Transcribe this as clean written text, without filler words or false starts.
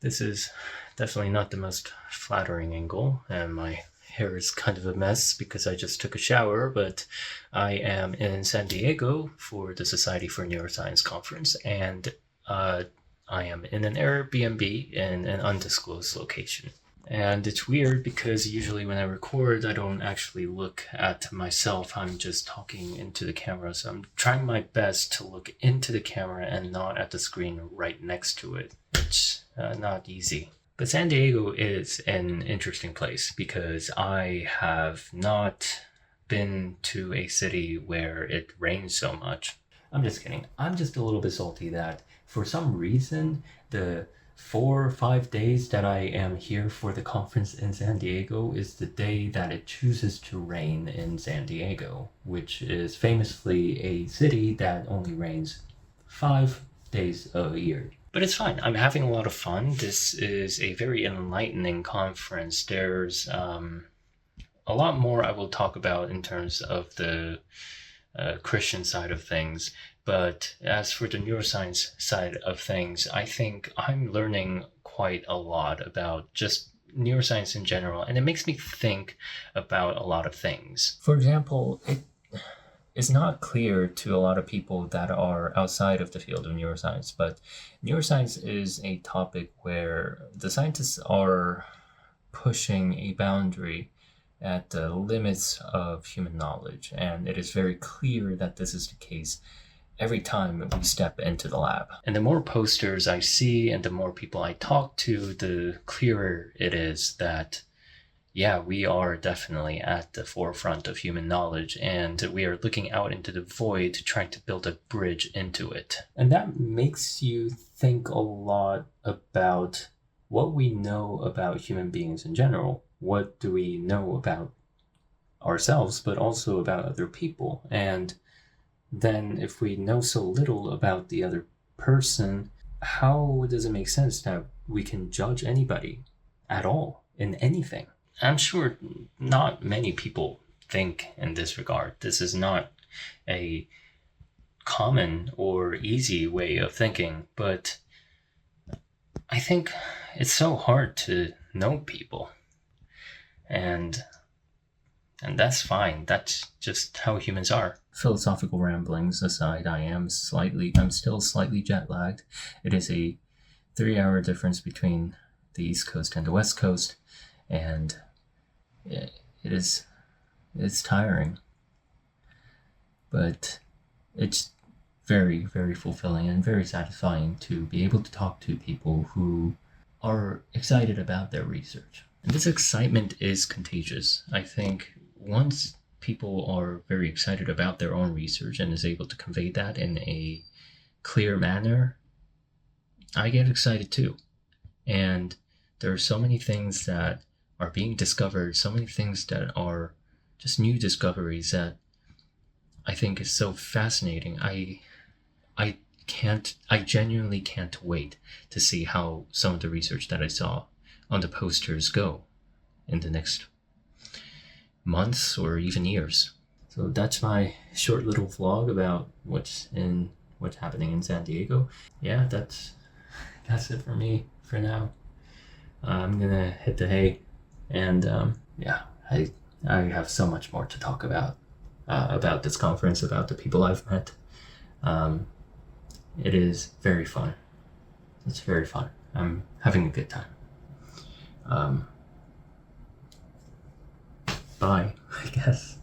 This is definitely not the most flattering angle, and my hair is kind of a mess because I just took a shower, but I am in San Diego for the Society for Neuroscience conference, and I am in an Airbnb in an undisclosed location. And it's weird because usually when I record, I don't actually look at myself. I'm just talking into the camera. So I'm trying my best to look into the camera and not at the screen right next to it. It's not easy. But San Diego is an interesting place because I have not been to a city where it rains so much. I'm just kidding. I'm just a little bit salty that for some reason the 4 or 5 days that I am here for the conference in San Diego is the day that it chooses to rain in San Diego, which is famously a city that only rains 5 days a year. But it's fine. I'm having a lot of fun. This is a very enlightening conference. There's a lot more I will talk about in terms of the Christian side of things. But as for the neuroscience side of things, I think I'm learning quite a lot about just neuroscience in general, and it makes me think about a lot of things. For example, it is not clear to a lot of people that are outside of the field of neuroscience, but neuroscience is a topic where the scientists are pushing a boundary at the limits of human knowledge, and it is very clear that this is the case every time we step into the lab. And the more posters I see and the more people I talk to, the clearer it is that, yeah, we are definitely at the forefront of human knowledge and we are looking out into the void trying to build a bridge into it. And that makes you think a lot about what we know about human beings in general. What do we know about ourselves, but also about other people? And then if we know so little about the other person, how does it make sense that we can judge anybody at all in anything? I'm sure not many people think in this regard. This is not a common or easy way of thinking, but I think it's so hard to know people. And that's fine. That's just how humans are. Philosophical ramblings aside, I'm still slightly jet lagged. It is a 3 hour difference between the East Coast and the West Coast, and it's tiring. But it's very, very fulfilling and very satisfying to be able to talk to people who are excited about their research. And this excitement is contagious. I think once people are very excited about their own research and is able to convey that in a clear manner, I get excited too. And there are so many things that are being discovered, so many things that are just new discoveries that I think is so fascinating. I genuinely can't wait to see how some of the research that I saw on the posters go in the next months or even years. So that's my short little vlog about what's happening in San Diego. Yeah, that's it for me for now. I'm gonna hit the hay, and yeah, I have so much more to talk about this conference, about the people I've met. It is very fun. It's very fun. I'm having a good time. Bye, I guess.